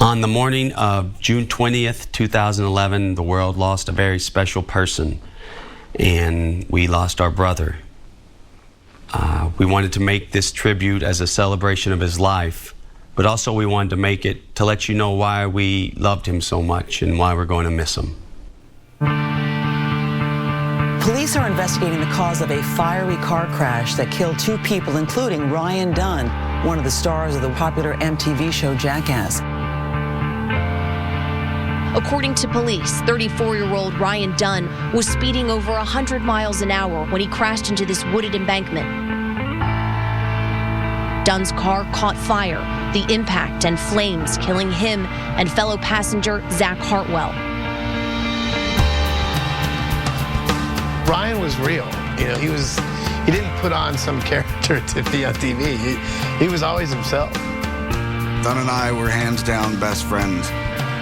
On the morning of June 20th, 2011, the world lost a very special person, and we lost our brother. We wanted to make this tribute as a celebration of his life, but also we wanted to make it to let you know why we loved him so much and why we're going to miss him. Police are investigating the cause of a fiery car crash that killed 2 people, including Ryan Dunn, one of the stars of the popular MTV show Jackass. According to police, 34-year-old Ryan Dunn was speeding over 100 miles an hour when he crashed into this wooded embankment. Dunn's car caught fire, the impact and flames killing him and fellow passenger Zach Hartwell. Ryan was real. You know, he didn't put on some character to be on TV. He was always himself. Dunn and I were hands down best friends.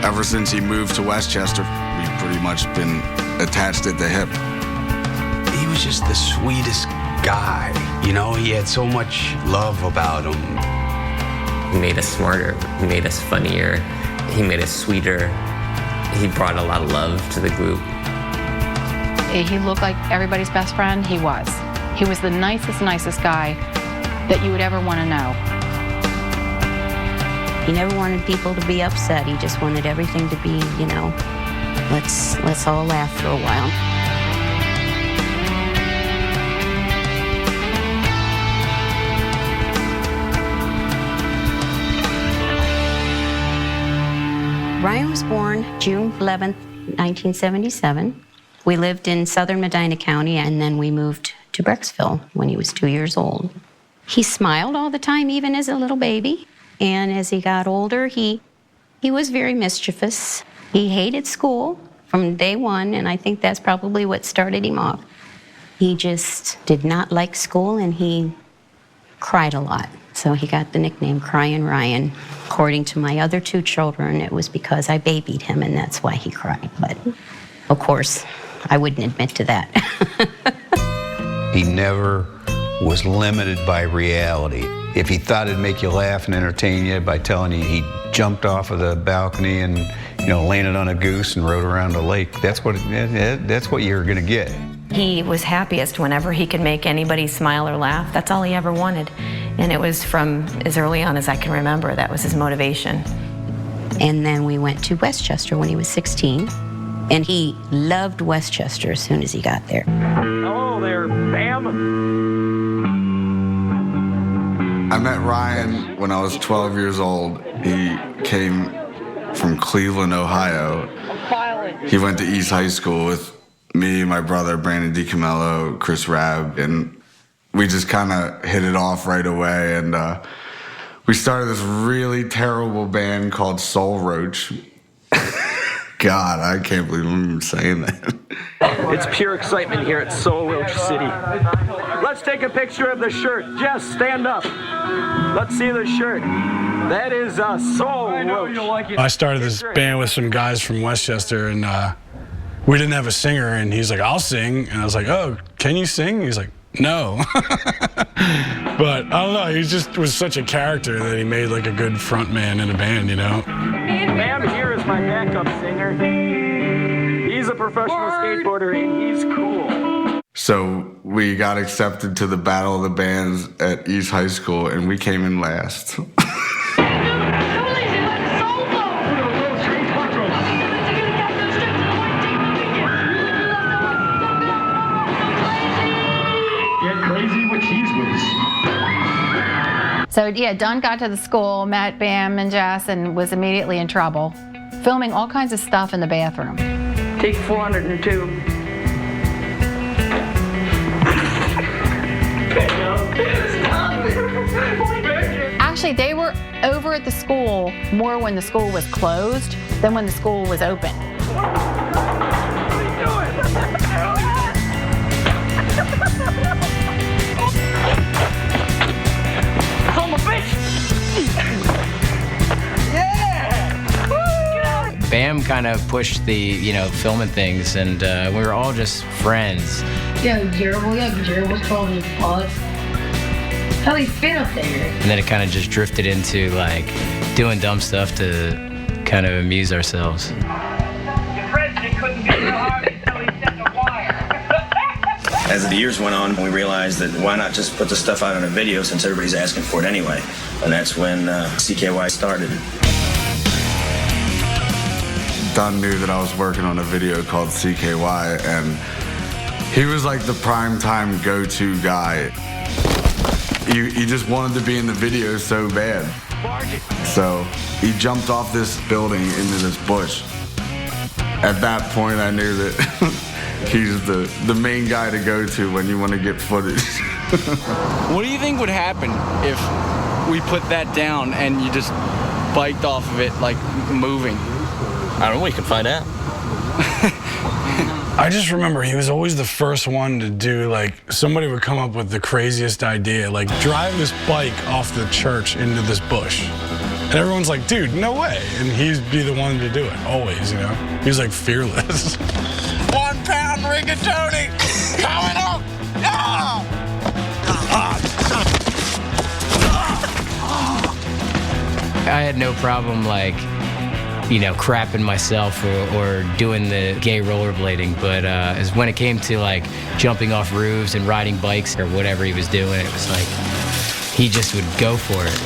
Ever since he moved to Westchester, we've pretty much been attached at the hip. He was just the sweetest guy. You know, he had so much love about him. He made us smarter. He made us funnier. He made us sweeter. He brought a lot of love to the group. He looked like everybody's best friend. He was. He was the nicest guy that you would ever want to know. He never wanted people to be upset. He just wanted everything to be, you know, let's all laugh for a while. Ryan was born June 11th, 1977. We lived in southern Medina County, and then we moved to Brecksville when he was 2 years old. He smiled all the time, even as a little baby. And as he got older, he was very mischievous. He hated school from day one, and I think that's probably what started him off. He just did not like school, and he cried a lot. So he got the nickname Crying Ryan. According to my other 2 children, it was because I babied him, and that's why he cried. But, of course, I wouldn't admit to that. He never was limited by reality. If he thought it'd make you laugh and entertain you by telling you he jumped off of the balcony and, you know, landed on a goose and rode around a lake, that's what you're gonna get. He was happiest whenever he could make anybody smile or laugh. That's all he ever wanted. And it was from as early on as I can remember. That was his motivation. And then we went to Westchester when he was 16. And he loved Westchester as soon as he got there. Hello there, Bam. I met Ryan when I was 12 years old. He came from Cleveland, Ohio. He went to East High School with me, my brother, Brandon DiCamello, Chris Rabb, and we just kind of hit it off right away. And we started this really terrible band called Soul Roach. God, I can't believe I'm even saying that. It's pure excitement here at Soul Roach City. Let's take a picture of the shirt. Jess, stand up. Let's see the shirt. That is Soul Roach. I started this band with some guys from Westchester, and we didn't have a singer, and he's like, I'll sing. And I was like, oh, can you sing? He's like, no. But I don't know, he just was such a character that he made like a good front man in a band, you know? Bam here is my backup singer. He's a professional skateboarder and he's cool. So we got accepted to the Battle of the Bands at East High School, and we came in last. So yeah, Dunn got to the school, met Bam and Jess, and was immediately in trouble, filming all kinds of stuff in the bathroom. Take 402. Actually, they were over at the school more when the school was closed than when the school was open. Bam kind of pushed the, filming things, and we were all just friends. Yeah, Gerald was calling me Pod. How do you fit up there? And then it kind of just drifted into like doing dumb stuff to kind of amuse ourselves. As the years went on, we realized that why not just put the stuff out on a video since everybody's asking for it anyway. And that's when CKY started. Dunn knew that I was working on a video called CKY, and he was like the primetime go-to guy. He just wanted to be in the video so bad. So he jumped off this building into this bush. At that point, I knew that he's the main guy to go to when you want to get footage. What do you think would happen if we put that down and you just biked off of it, like moving? I don't know, we can find out. I just remember he was always the first one to do, like, somebody would come up with the craziest idea, like drive this bike off the church into this bush. And everyone's like, dude, no way. And he'd be the one to do it, always, you know? He was like fearless. 1 pound rigatoni coming up! I had no problem, like, you know, crapping myself or doing the gay rollerblading, but as when it came to like jumping off roofs and riding bikes or whatever he was doing, it was like he just would go for it.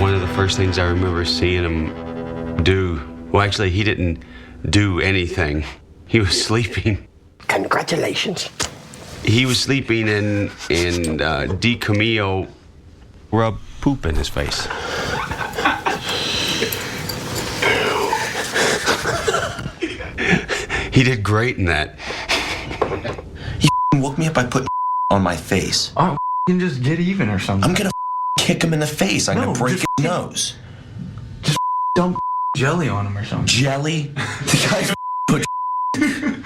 One of the first things I remember seeing him do, well, actually, he didn't do anything. He was sleeping. Congratulations. He was sleeping and D. Camillo rubbed poop in his face. He did great in that. He woke me up by putting on my face. Oh, just get even or something. I'm gonna kick him in the face. I'm gonna break his nose. Just dump jelly on him or something. Jelly? The guy put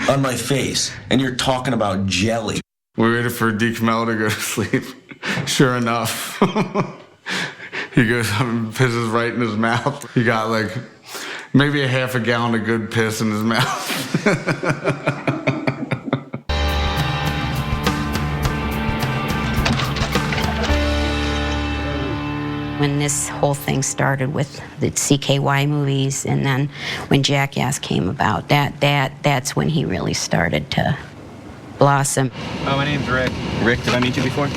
on my face, and you're talking about jelly. We waited for D. Camillo to go to sleep. Sure enough, he goes up and pisses right in his mouth. He got like maybe a half a gallon of good piss in his mouth. When this whole thing started with the CKY movies, and then when Jackass came about, that's when he really started to blossom. Oh, my name's Rick. Rick, did I meet you before?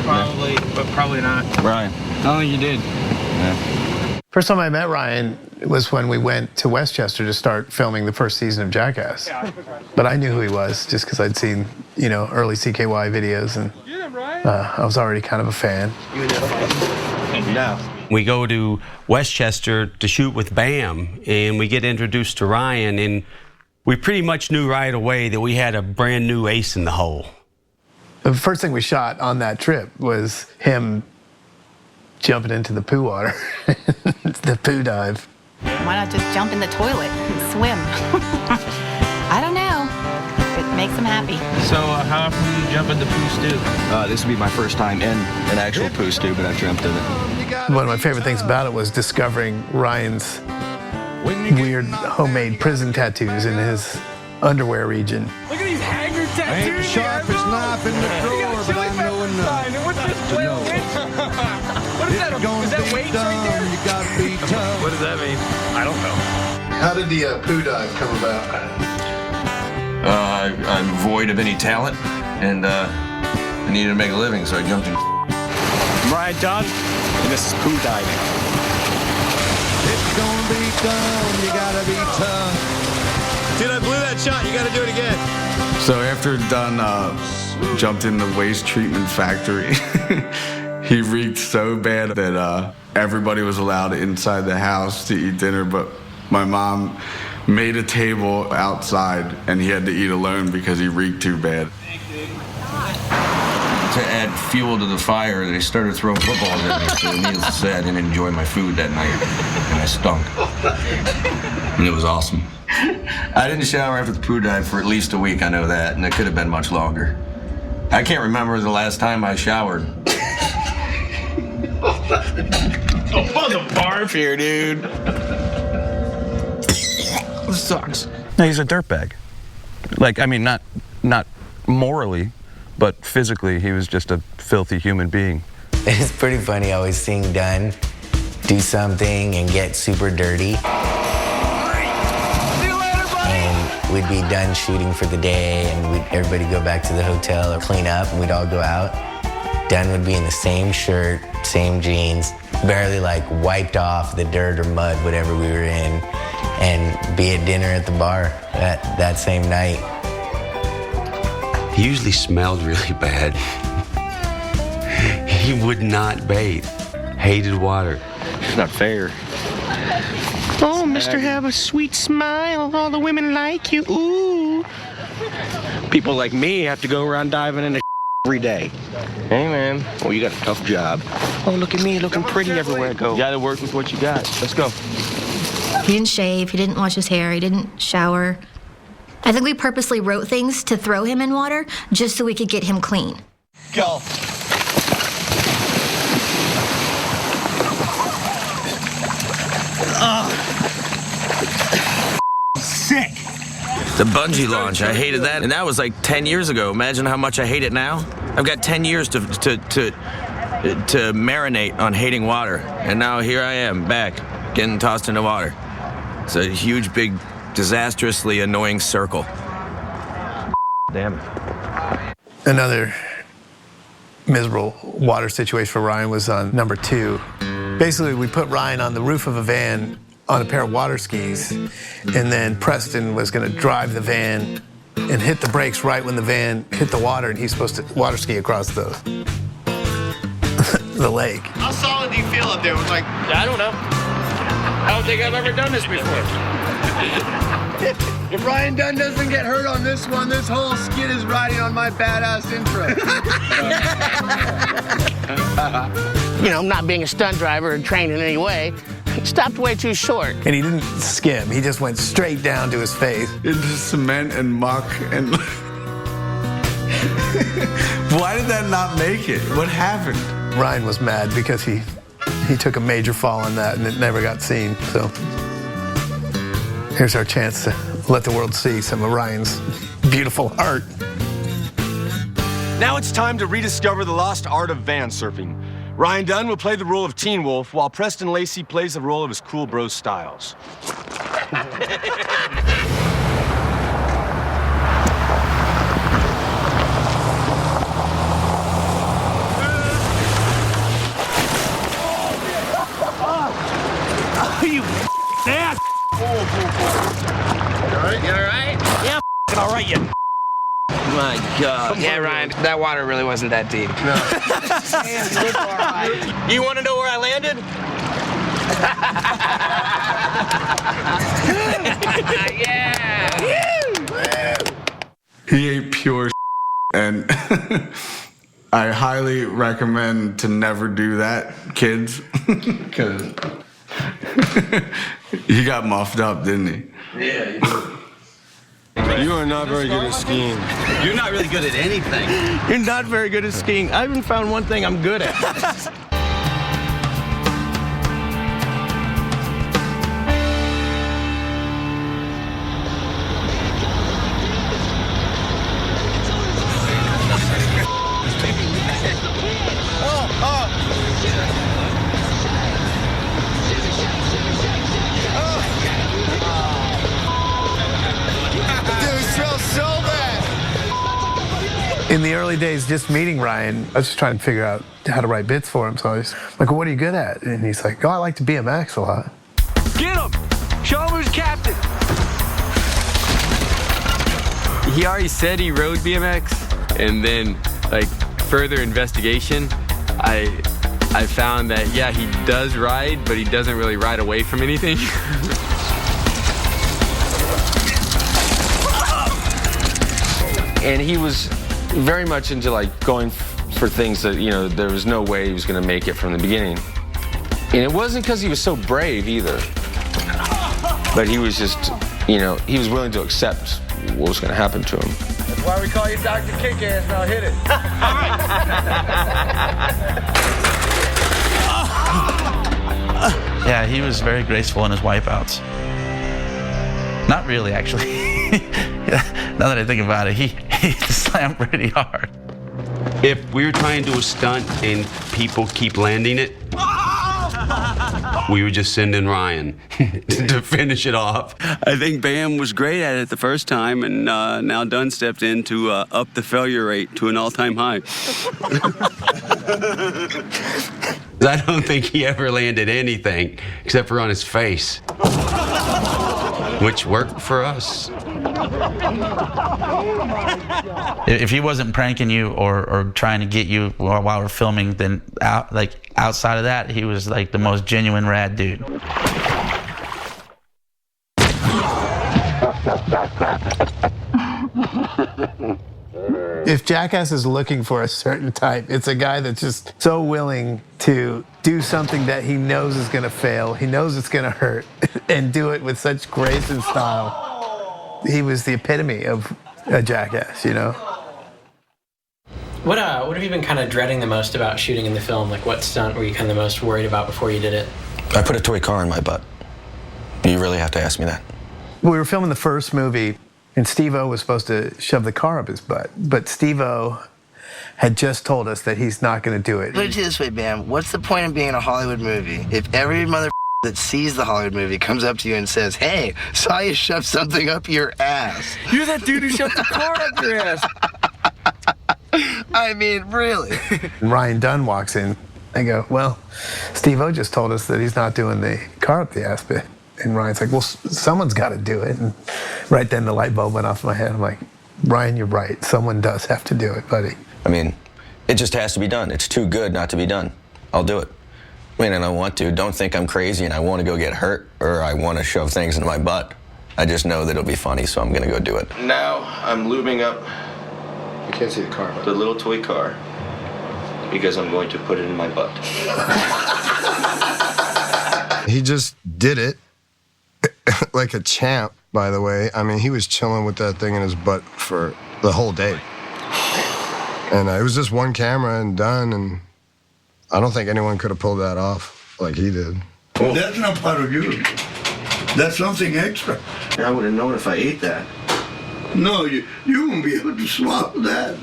Probably, but probably not. Ryan. Oh, you did. Yeah. First time I met Ryan was when we went to Westchester to start filming the first season of Jackass. But I knew who he was just because I'd seen, you know, early CKY videos, and I was already kind of a fan. No. We go to Westchester to shoot with Bam, and we get introduced to Ryan, and we pretty much knew right away that we had a brand new ace in the hole. The first thing we shot on that trip was him jumping into the poo water, the poo dive. Why not just jump in the toilet and swim? I don't know. It makes him happy. So how often do you jump in the poo stew? This would be my first time in an actual poo stew, but I dreamt of it. One of my favorite things about it was discovering Ryan's weird homemade prison tattoos in his underwear region. Look at these hanger tattoos. I ain't the sharpest knife in the drawer, but I know enough. What's this whale What is that? Is that weights right there? You gotta be tough. What does that mean? I don't know. How did the poo dive come about? I'm void of any talent, and I needed to make a living, so I jumped in. I'm Ryan Dunn, and this is poo diving. It's gonna be done. You gotta be tough. Dude, I blew that shot. You gotta do it again. So after Dunn jumped in the waste treatment factory, he reeked so bad that everybody was allowed inside the house to eat dinner, but my mom made a table outside, and he had to eat alone because he reeked too bad. To add fuel to the fire, they started throwing footballs at me, so needless to say, I didn't enjoy my food that night, and I stunk. And it was awesome. I didn't shower after the poo dive for at least a week, I know that, and it could have been much longer. I can't remember the last time I showered. Oh, on the barf here, dude. This sucks. No, he's a dirtbag. Like, I mean, not morally, but physically, he was just a filthy human being. It's pretty funny always seeing Dunn do something and get super dirty. And we'd be done shooting for the day, and everybody go back to the hotel or clean up, and we'd all go out. Dunn would be in the same shirt, same jeans, barely like wiped off the dirt or mud, whatever we were in, and be at dinner at the bar that same night. He usually smelled really bad. He would not bathe. Hated water. It's not fair. Oh, Mr. Have a sweet smile. All the women like you. Ooh. People like me have to go around diving in the every day. Hey, man. Oh, you got a tough job. Oh, look at me looking pretty everywhere I go. You gotta work with what you got. Let's go. He didn't shave. He didn't wash his hair. He didn't shower. I think we purposely wrote things to throw him in water just so we could get him clean. Go. Sick. The bungee launch, I hated that, and that was like 10 years ago. Imagine how much I hate it now. I've got 10 years to marinate on hating water, and now here I am, back, getting tossed into water. It's a huge, big, disastrously annoying circle. Damn it. Another miserable water situation for Ryan was on number 2. Basically, we put Ryan on the roof of a van on a pair of water skis, and then Preston was going to drive the van and hit the brakes right when the van hit the water, and he's supposed to water ski across the lake. How solid do you feel up there? With like, I don't know. I don't think I've ever done this before. If Ryan Dunn doesn't get hurt on this one, this whole skid is riding on my badass intro. You know, not being a stunt driver or trained in any way, he stopped way too short. And he didn't skim. He just went straight down to his face. Into cement and muck and... Why did that not make it? What happened? Ryan was mad because he took a major fall on that and it never got seen. So here's our chance to let the world see some of Ryan's beautiful art. Now it's time to rediscover the lost art of van surfing. Ryan Dunn will play the role of Teen Wolf, while Preston Lacey plays the role of his cool bro Styles. You ass! You all right? Yeah, all right, you. My God. Yeah, Ryan, that water really wasn't that deep. No. You want to know where I landed? Yeah! He ate pure and I highly recommend to never do that, kids, because he got muffed up, didn't he? Yeah, he did. You are not very good at skiing. You're not really good at anything. You're not very good at skiing. I haven't found one thing I'm good at. In the early days, just meeting Ryan, I was just trying to figure out how to write bits for him. So I was like, well, what are you good at? And he's like, oh, I like to BMX a lot. Get him! Show him who's captain! He already said he rode BMX, and then, like, further investigation, I found that, yeah, he does ride, but he doesn't really ride away from anything. And he was very much into like going for things that, you know, there was no way he was going to make it from the beginning. And it wasn't because he was so brave either, but he was just, you know, he was willing to accept what was going to happen to him. That's why we call you Dr. Kick-Ass. Now hit it. All right. Yeah, he was very graceful in his wipeouts. Not really, actually. Now that I think about it, he slammed pretty hard. If we were trying to do a stunt and people keep landing it, we would just send in Ryan to finish it off. I think Bam was great at it the first time, and now Dunn stepped in to up the failure rate to an all-time high. I don't think he ever landed anything except for on his face, which worked for us. If he wasn't pranking you or trying to get you while we're filming, then outside of that, he was like the most genuine rad dude. If Jackass is looking for a certain type, it's a guy that's just so willing to do something that he knows is going to fail, he knows it's going to hurt, and do it with such grace and style. He was the epitome of a jackass, you know? What have you been kind of dreading the most about shooting in the film? Like, what stunt were you kind of the most worried about before you did it? I put a toy car in my butt. You really have to ask me that. We were filming the first movie, and Steve-O was supposed to shove the car up his butt, but Steve-O had just told us that he's not going to do it. Put it this way, Bam. What's the point of being in a Hollywood movie if every mother that sees the Hollywood movie comes up to you and says, "Hey, saw you shove something up your ass"? You're that dude who shoved the car up your ass. I mean, really. Ryan Dunn walks in. I go, well, Steve-O just told us that he's not doing the car up the ass bit. And Ryan's like, well, someone's got to do it. And right then the light bulb went off in my head. I'm like, Ryan, you're right. Someone does have to do it, buddy. I mean, it just has to be done. It's too good not to be done. I'll do it. I mean, and I want to. Don't think I'm crazy and I want to go get hurt or I want to shove things into my butt. I just know that it'll be funny, so I'm going to go do it. Now I'm lubing up. You can't see the car. The little toy car. Because I'm going to put it in my butt. He just did it like a champ, by the way. I mean, he was chilling with that thing in his butt for the whole day. And it was just one camera and done, and I don't think anyone could have pulled that off like he did. Well, that's not part of you. That's something extra. I would have known if I ate that. No, you won't be able to swallow that.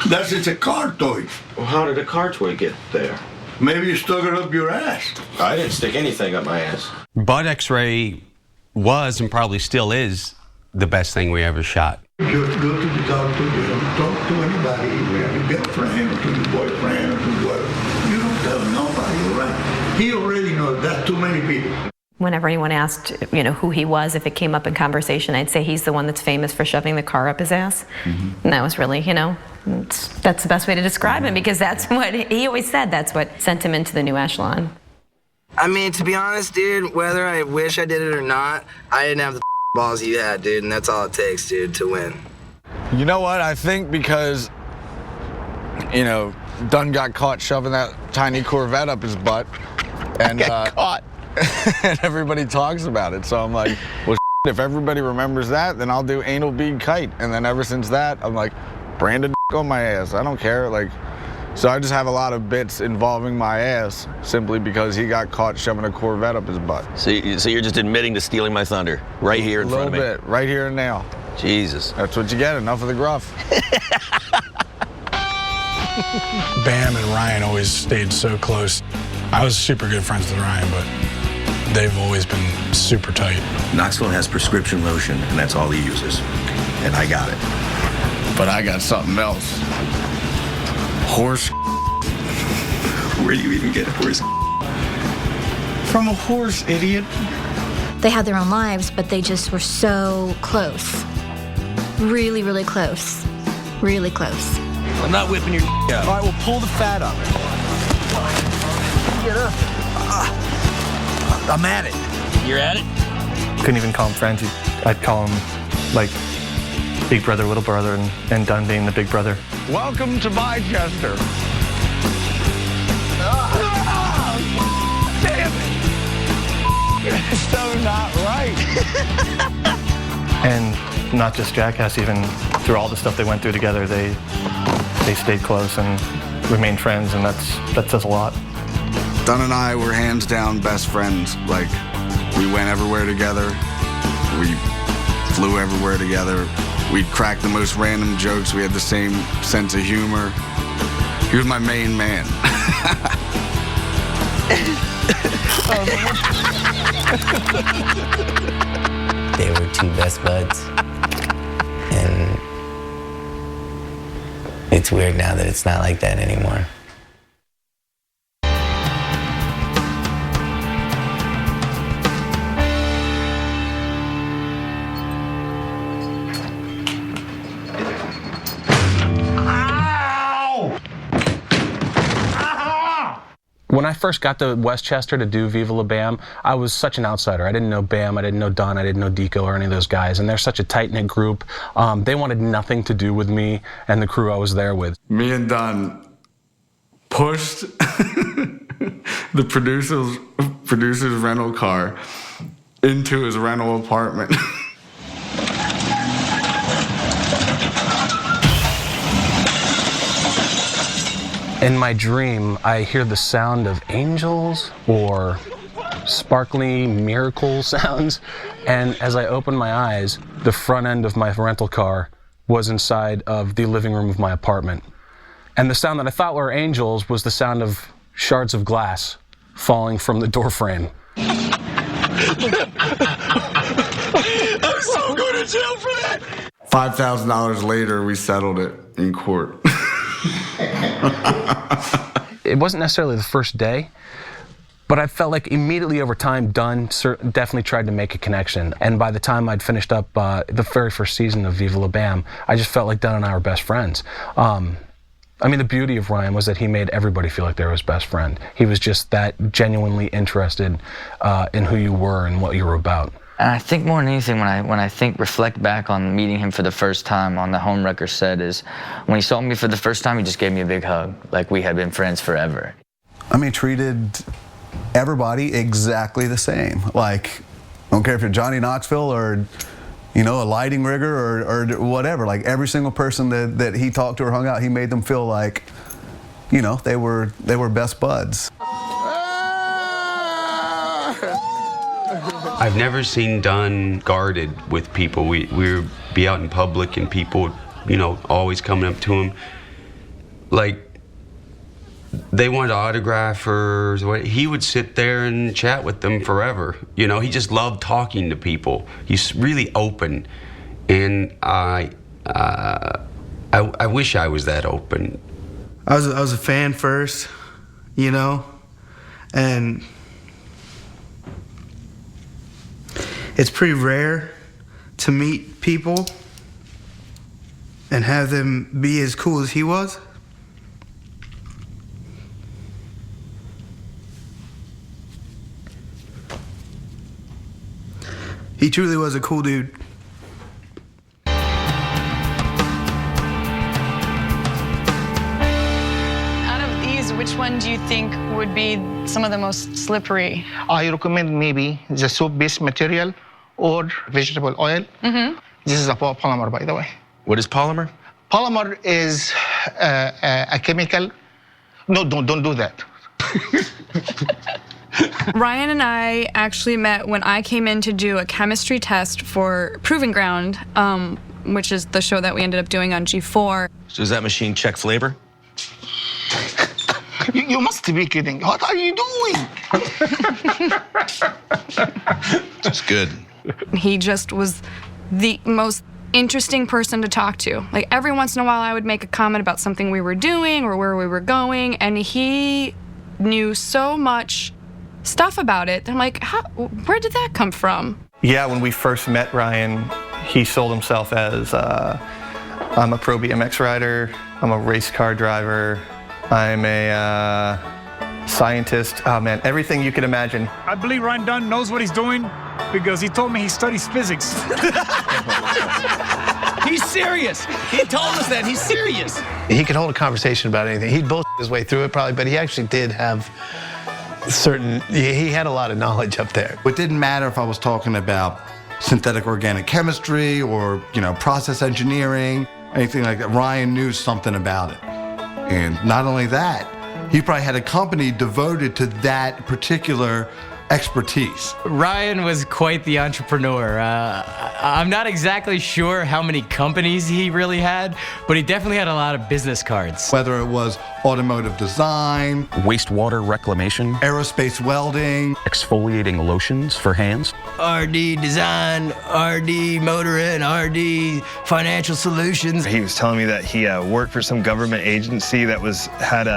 That's just a car toy. Well, how did a car toy get there? Maybe you stuck it up your ass. I didn't stick anything up my ass. Butt X-ray was and probably still is the best thing we ever shot. Just go to the doctor, you don't talk to anybody, to your girlfriend, or to your boyfriend, or to whatever. You don't tell nobody, all right? He already knows that's too many people. Whenever anyone asked, who he was, if it came up in conversation, I'd say he's the one that's famous for shoving the car up his ass. Mm-hmm. And that was really, that's the best way to describe him, because that's what he always said. That's what sent him into the new echelon. I mean, to be honest, dude, whether I wish I did it or not, I didn't have the balls you had, dude, and that's all it takes, dude, to win. You know what? I think because, Dunn got caught shoving that tiny Corvette up his butt. And caught. And everybody talks about it. So I'm like, well, if everybody remembers that, then I'll do anal bead kite. And then ever since that, I'm like, branded on my ass. I don't care. So I just have a lot of bits involving my ass simply because he got caught shoving a Corvette up his butt. So you're just admitting to stealing my thunder right here in front of me? A little bit, right here and now. Jesus. That's what you get, enough of the gruff. Bam and Ryan always stayed so close. I was super good friends with Ryan, but they've always been super tight. Knoxville has prescription lotion, and that's all he uses. And I got it. But I got something else. Horse. Where do you even get horse? From a horse, idiot. They had their own lives, but they just were so close. Really, really close. Really close. I'm not whipping your out. All right, well, pull the fat up. Get up. I'm at it. You're at it? Couldn't even call them friends. I'd call them like big brother, little brother, and Dunn being the big brother. Welcome to Bychester. Damn it! It's so not right. And not just Jackass, even through all the stuff they went through together, they stayed close and remained friends, and that says a lot. Dunn and I were hands down best friends. Like, we went everywhere together. We flew everywhere together. We'd crack the most random jokes. We had the same sense of humor. He was my main man. They were two best buds. And it's weird now that it's not like that anymore. When I first got to Westchester to do Viva La Bam, I was such an outsider. I didn't know Bam, I didn't know Dunn, I didn't know Deco or any of those guys, and they're such a tight-knit group. They wanted nothing to do with me and the crew I was there with. Me and Dunn pushed the producer's rental car into his rental apartment. In my dream, I hear the sound of angels or sparkly miracle sounds, and as I open my eyes, the front end of my rental car was inside of the living room of my apartment. And the sound that I thought were angels was the sound of shards of glass falling from the door frame. I'm so going to jail for that! $5,000 later, we settled it in court. It wasn't necessarily the first day, but I felt like immediately over time, Dunn definitely tried to make a connection. And by the time I'd finished up the very first season of Viva La Bam, I just felt like Dunn and I were best friends. I mean, the beauty of Ryan was that he made everybody feel like they were his best friend. He was just that genuinely interested in who you were and what you were about. And I think more than anything, when I reflect back on meeting him for the first time on the homewrecker set, is when he saw me for the first time, he just gave me a big hug, like we had been friends forever. I mean, treated everybody exactly the same. Like, I don't care if you're Johnny Knoxville or, you know, a lighting rigger or whatever. Like, every single person that he talked to or hung out, he made them feel like, you know, they were best buds. I've never seen Dunn guarded with people. We would be out in public and people, you know, always coming up to him. Like, they wanted autographs, he would sit there and chat with them forever. You know, he just loved talking to people. He's really open. And I wish I was that open. I was a fan first, you know, and it's pretty rare to meet people and have them be as cool as he was. He truly was a cool dude. Out of these, which one do you think would be some of the most slippery? I recommend maybe the soap-based material or vegetable oil. This is a polymer, by the way. What is polymer? Polymer is a chemical. No, don't do that. Ryan and I actually met when I came in to do a chemistry test for Proving Ground, which is the show that we ended up doing on G4. So does that machine check flavor? You must be kidding. What are you doing? That's good. He just was the most interesting person to talk to. Like, every once in a while I would make a comment about something we were doing or where we were going, and he knew so much stuff about it. I'm like, where did that come from? Yeah, when we first met Ryan, he sold himself as I'm a pro BMX rider, I'm a race car driver, I'm a scientist. Oh man, everything you could imagine. I believe Ryan Dunn knows what he's doing because he told me he studies physics. He's serious. He told us that. He's serious. He could hold a conversation about anything. He'd bullshit his way through it probably, but he actually did have he had a lot of knowledge up there. It didn't matter if I was talking about synthetic organic chemistry or, you know, process engineering, anything like that. Ryan knew something about it. And not only that, he probably had a company devoted to that particular expertise. Ryan was quite the entrepreneur. I'm not exactly sure how many companies he really had, but he definitely had a lot of business cards. Whether it was automotive design, wastewater reclamation, aerospace welding, exfoliating lotions for hands, RD Design, RD Motoring, RD Financial Solutions. He was telling me that he worked for some government agency that had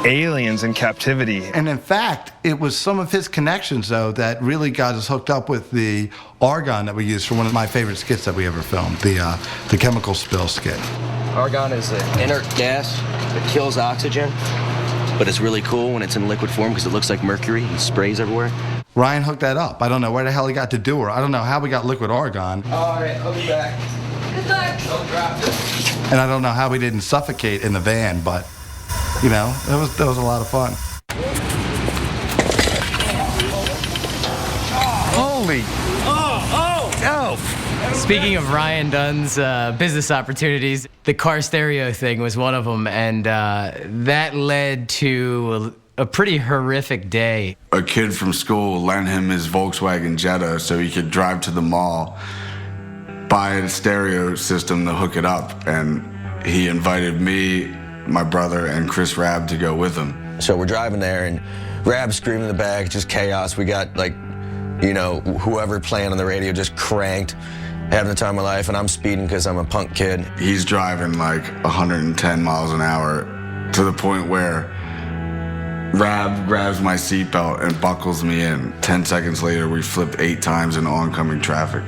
aliens in captivity. And in fact, it was some of his connections, though, that really got us hooked up with the argon that we used for one of my favorite skits that we ever filmed, the chemical spill skit. Argon is an inert gas that kills oxygen, but it's really cool when it's in liquid form because it looks like mercury and sprays everywhere. Ryan hooked that up. I don't know where the hell he got the doer. I don't know how we got liquid argon. All right, I'll be back. Good luck. Don't drop this. And I don't know how we didn't suffocate in the van, but you know, that was a lot of fun. Holy! Speaking of Ryan Dunn's business opportunities, the car stereo thing was one of them, and that led to a pretty horrific day. A kid from school lent him his Volkswagen Jetta so he could drive to the mall, buy a stereo system to hook it up, and he invited me, my brother, and Chris Rabb to go with him. So we're driving there, and Rab's screaming in the back, just chaos. We got, like, you know, whoever playing on the radio just cranked, having the time of my life, and I'm speeding because I'm a punk kid. He's driving like 110 miles an hour to the point where Rab grabs my seatbelt and buckles me in. 10 seconds later, we flipped 8 times in oncoming traffic.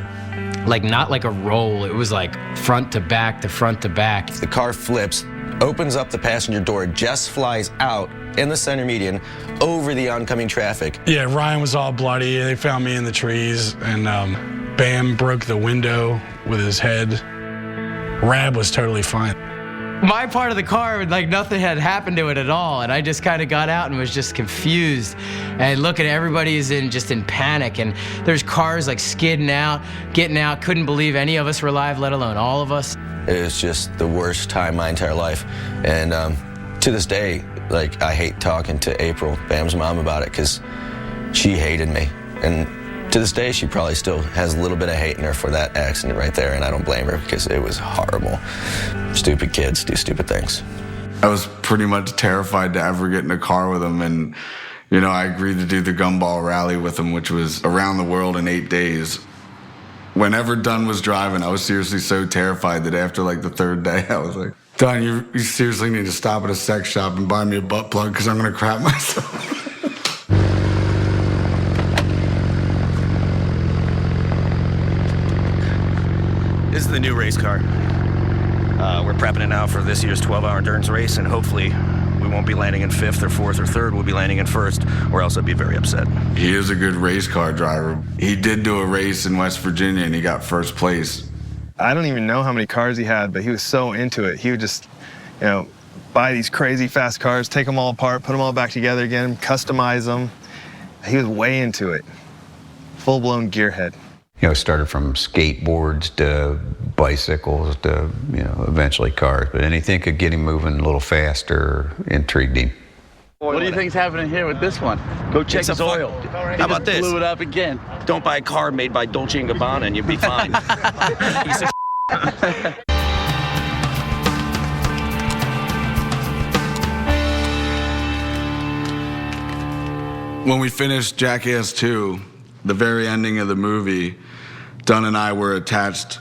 Like, not like a roll, it was like front to back to front to back. The car flips, opens up the passenger door, just flies out in the center median over the oncoming traffic. Yeah, Ryan was all bloody. They found me in the trees, and Bam broke the window with his head. Rab was totally fine. My part of the car, like, nothing had happened to it at all, and I just kind of got out and was just confused. And look at everybody is just in panic, and there's cars like skidding out, getting out. Couldn't believe any of us were alive, let alone all of us. It was just the worst time of my entire life, and to this day, like, I hate talking to April, Bam's mom, about it because she hated me, and to this day, she probably still has a little bit of hate in her for that accident right there, and I don't blame her because it was horrible. Stupid kids do stupid things. I was pretty much terrified to ever get in a car with him, and, you know, I agreed to do the Gumball Rally with him, which was around the world in 8 days. Whenever Dunn was driving, I was seriously so terrified that after, like, the 3rd day, I was like, Dunn, you seriously need to stop at a sex shop and buy me a butt plug because I'm going to crap myself. This is the new race car. We're prepping it now for this year's 12-hour endurance race, and hopefully we won't be landing in 5th or 4th or 3rd. We'll be landing in 1st, or else I'd be very upset. He is a good race car driver. He did do a race in West Virginia, and he got 1st place. I don't even know how many cars he had, but he was so into it. He would just, you know, buy these crazy fast cars, take them all apart, put them all back together again, customize them. He was way into it. Full-blown gearhead. You know, started from skateboards to bicycles to, you know, eventually cars. But anything could get him moving a little faster intrigued him. What do you think's happening here with this one? Go check his oil. How about this? Blew it up again. Don't buy a car made by Dolce & Gabbana and you'll be fine. Piece of When we finished Jackass 2, the very ending of the movie, Dunn and I were attached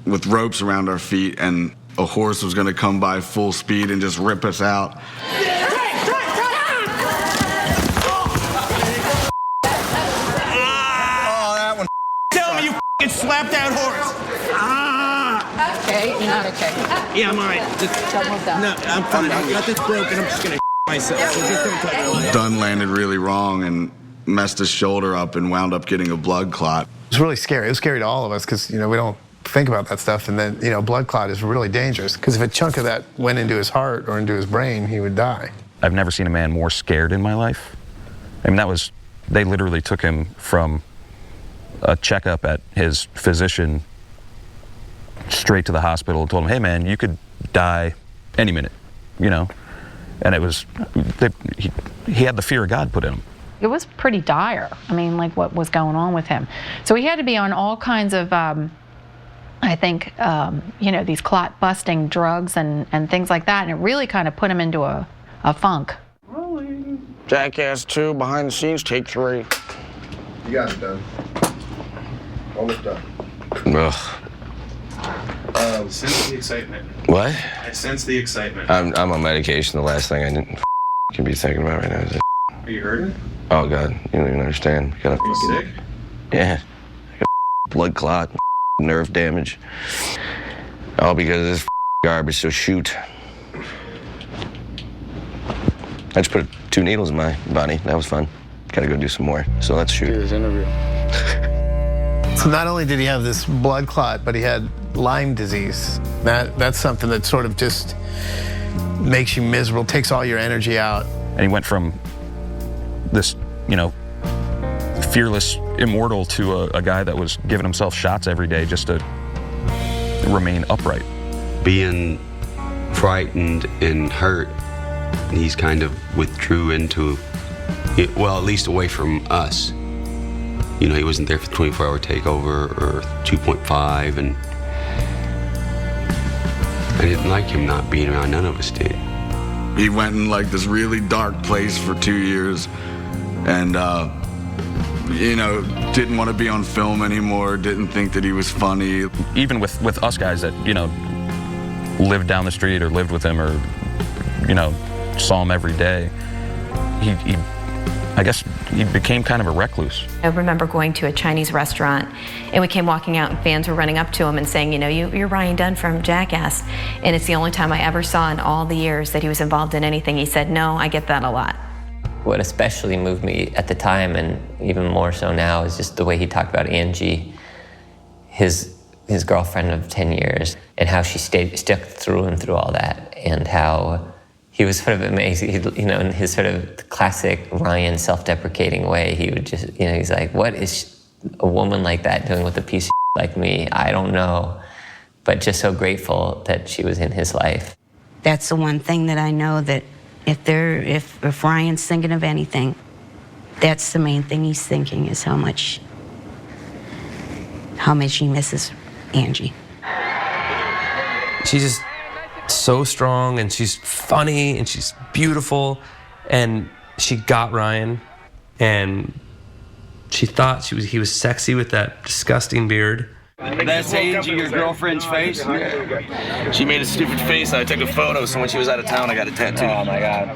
with ropes around our feet, and a horse was going to come by full speed and just rip us out. Tell me you f***ing slapped that horse. Okay, you're not okay. Yeah, I'm all right. No, I'm fine. I got this broken. I'm just going to myself. So just don't touch my life. Dunn landed really wrong and messed his shoulder up and wound up getting a blood clot. It was really scary. It was scary to all of us because, you know, we don't think about that stuff. And then, you know, blood clot is really dangerous because if a chunk of that went into his heart or into his brain, he would die. I've never seen a man more scared in my life. I mean, they literally took him from a checkup at his physician straight to the hospital and told him, hey man, you could die any minute, you know? And it was, he had the fear of God put in him. It was pretty dire. I mean, like what was going on with him. So he had to be on all kinds of, I think, you know, these clot busting drugs and things like that. And it really kind of put him into a funk. Jackass 2, behind the scenes, take 3. You got it done. Almost done. Ugh. Sense the excitement. What? I sense the excitement. I'm on medication. The last thing I can be thinking about right now is Are you hurting? oh God, you don't even understand. Got a Are you sick? Yeah. I got blood clot, nerve damage. All because of this garbage, so shoot. I just put 2 needles in my body. That was fun. Gotta go do some more. So let's shoot. Do this interview. So not only did he have this blood clot, but he had Lyme disease. That's something that sort of just makes you miserable, takes all your energy out. And he went from this, you know, fearless immortal to a guy that was giving himself shots every day just to remain upright. Being frightened and hurt, he's kind of withdrew into, well, at least away from us. You know, he wasn't there for the 24-hour takeover or 2.5, and I didn't like him not being around. None of us did. He went in like this really dark place for 2 years, and you know, didn't want to be on film anymore, didn't think that he was funny. Even with us guys that, you know, lived down the street or lived with him or, you know, saw him every day, I guess he became kind of a recluse. I remember going to a Chinese restaurant and we came walking out and fans were running up to him and saying, you know, you're Ryan Dunn from Jackass. And it's the only time I ever saw in all the years that he was involved in anything. He said, no, I get that a lot. What especially moved me at the time, and even more so now, is just the way he talked about Angie, his girlfriend of 10 years, and how she stuck through him through all that, and how he was sort of amazing. You know, in his sort of classic Ryan self-deprecating way, he would just, you know, he's like, what is a woman like that doing with a piece of like me? I don't know, but just so grateful that she was in his life. That's the one thing that I know, that if Ryan's thinking of anything, that's the main thing he's thinking, is how much he misses Angie. She's just so strong, and she's funny, and she's beautiful, and she got Ryan, and she thought he was sexy with that disgusting beard. That's Angie, your girlfriend's face? She made a stupid face. I took a photo, so when she was out of town, I got a tattoo. Oh my God.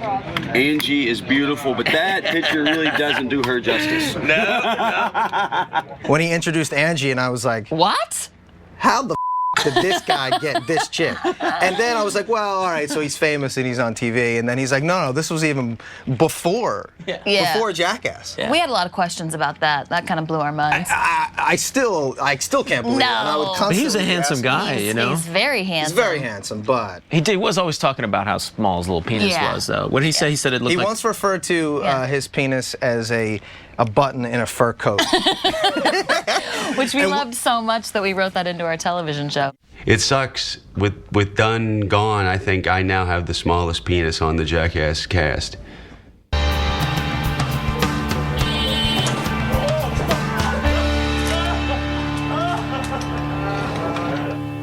Angie is beautiful, but that picture really doesn't do her justice. No. When he introduced Angie, and I was like, what? How the did this guy get this chick? And then I was like, well, all right, so he's famous and he's on TV. And then he's like, no, this was even before Jackass. We had a lot of questions about that. That kind of blew our minds. I still can't believe it. And I would But he's a constantly handsome ask guy, him. you know? He's very handsome. He's very handsome, but He was always talking about how small his little penis Yeah. was, though. What did he say? He said it looked he like... once referred to his penis as a button in a fur coat. Which we loved so much that we wrote that into our television show. It sucks. With Dunn gone, I think I now have the smallest penis on the Jackass cast.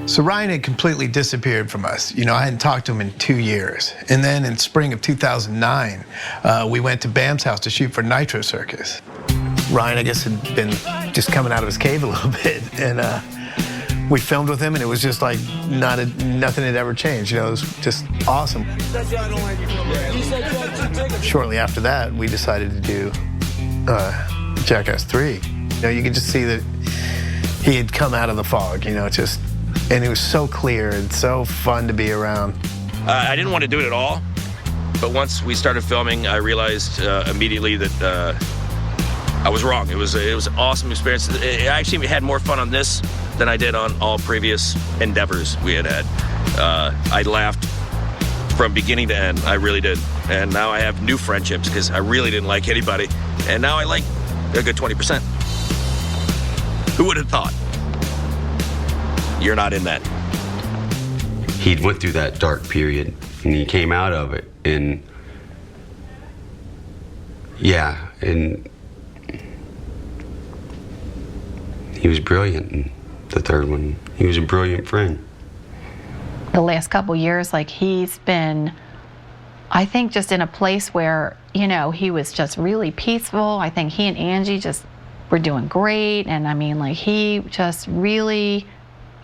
So Ryan had completely disappeared from us. You know, I hadn't talked to him in 2 years. And then in spring of 2009, we went to Bam's house to shoot for Nitro Circus. Ryan, I guess, had been just coming out of his cave a little bit. And we filmed with him, and it was just like nothing had ever changed. You know, it was just awesome. Shortly after that, we decided to do Jackass 3. You know, you could just see that he had come out of the fog, you know, and it was so clear and so fun to be around. I didn't want to do it at all, but once we started filming, I realized immediately that I was wrong. It was an awesome experience. I actually had more fun on this than I did on all previous endeavors we had. I laughed from beginning to end. I really did. And now I have new friendships because I really didn't like anybody. And now I like a good 20%. Who would have thought? You're not in that. He went through that dark period. and he came out of it, and yeah, and he was brilliant in the third one. He was a brilliant friend. The last couple years, like, he's been, I think, just in a place where, you know, he was just really peaceful. I think he and Angie just were doing great, and I mean, like, he just really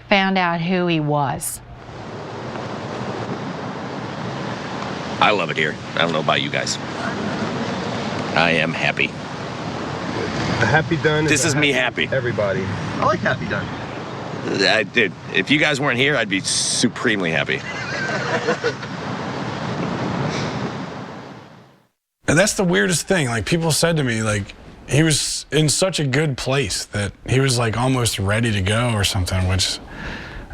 found out who he was. I love it here. I don't know about you guys. I am happy. A happy Dunn. This is me happy. Everybody. I like Happy Dunn. I did. If you guys weren't here, I'd be supremely happy. And that's the weirdest thing. Like, people said to me, like, he was in such a good place that he was like almost ready to go or something, which,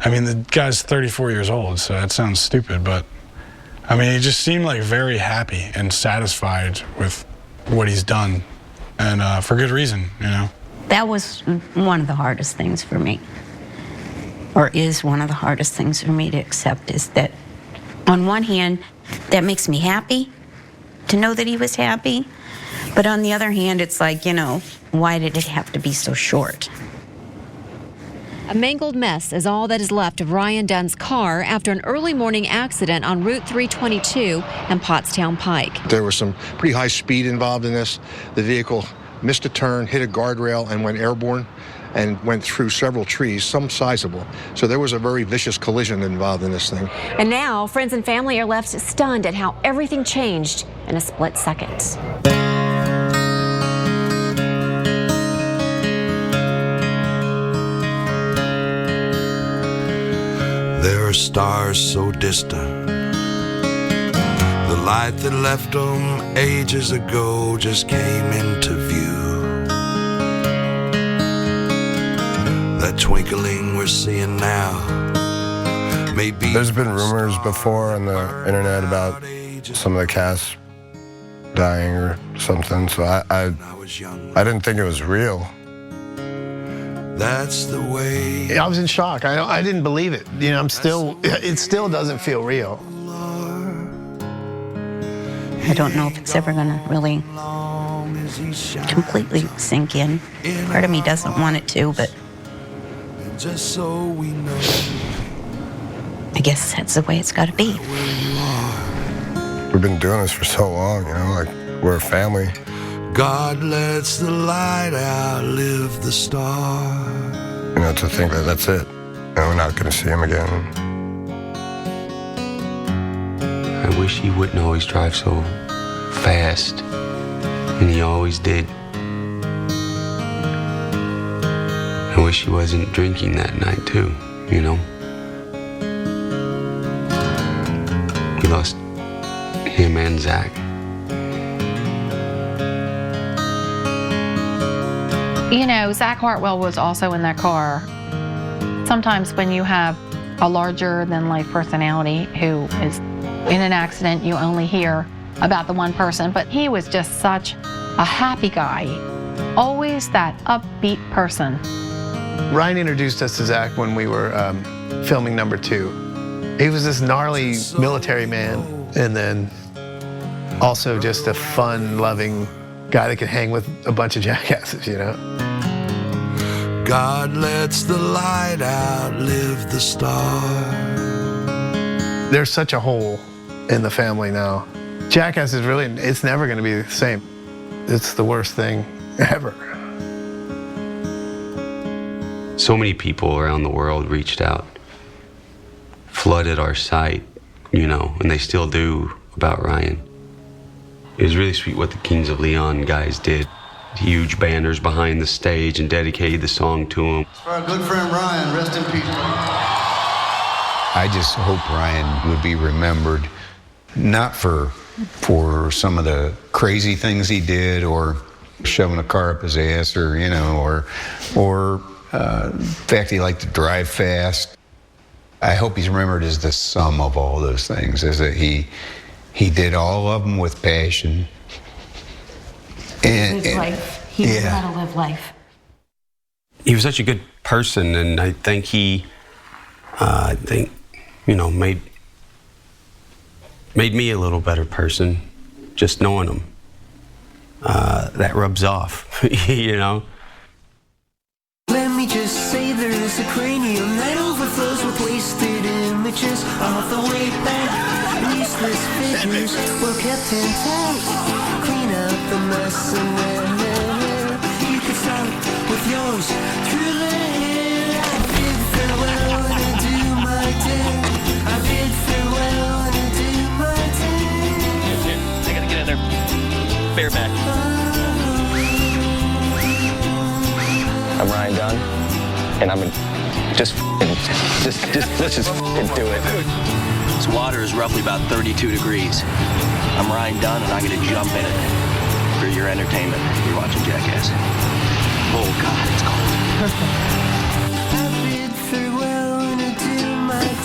I mean, the guy's 34 years old, so that sounds stupid, but I mean, he just seemed like very happy and satisfied with what he's done, and for good reason, you know. That was one of the hardest things for me, or is one of the hardest things for me to accept, is that on one hand, that makes me happy to know that he was happy, but on the other hand, it's like, you know, why did it have to be so short? A mangled mess is all that is left of Ryan Dunn's car after an early morning accident on Route 322 and Pottstown Pike. There was some pretty high speed involved in this. The vehicle missed a turn, hit a guardrail, and went airborne and went through several trees, some sizable. So there was a very vicious collision involved in this thing. And now, friends and family are left stunned at how everything changed in a split second. There are stars so distant, the light that left them ages ago just came into view. That twinkling we're seeing now may be. There's been rumors before on the internet about some of the cast dying or something, so I didn't think it was real. That's the way. I was in shock. I didn't believe it. You know, it still doesn't feel real. I don't know if it's ever gonna really completely sink in. Part of me doesn't want it to, but just so we know, I guess that's the way it's gotta be. We've been doing this for so long, you know, like, we're a family. God lets the light outlive the star. You know, to think that that's it, and we're not gonna see him again. I wish he wouldn't always drive so fast, and he always did. I wish he wasn't drinking that night too, you know. We lost him and Zach. You know, Zach Hartwell was also in that car. Sometimes when you have a larger-than-life personality who is in an accident, you only hear about the one person, but he was just such a happy guy, always that upbeat person. Ryan introduced us to Zach when we were filming number 2. He was this gnarly military man, and then also just a fun-loving guy that could hang with a bunch of jackasses, you know? God lets the light outlive the star. There's such a hole in the family now. Jackass is really, it's never gonna be the same. It's the worst thing ever. So many people around the world reached out, flooded our site, you know, and they still do, about Ryan. It was really sweet what the Kings of Leon guys did. Huge banners behind the stage and dedicated the song to him. For our good friend Ryan, rest in peace. I just hope Ryan would be remembered, not for some of the crazy things he did, or shoving a car up his ass, or, you know, or the fact he liked to drive fast. I hope he's remembered as the sum of all those things, is that he did all of them with passion. He knew how to live life. He was such a good person, and I think he, you know, made made me a little better person, just knowing him. That rubs off, you know? Let me just say there is a cranium that overflows with wasted images of the way back. Useless figures well kept intact. Clean up the mess and then you can start with yours truly. I bid farewell and adieu my day. I bid farewell and adieu my day. I gotta get in there bareback. I'm Ryan Dunn, and I'm let's just do it. This water is roughly about 32 degrees. I'm Ryan Dunn, and I'm gonna jump in it for your entertainment. You're watching Jackass. Oh God, it's cold.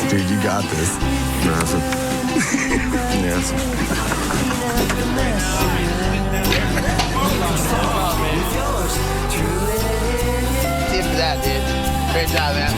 Dude, you got this. Tip for that, dude. Great job, man.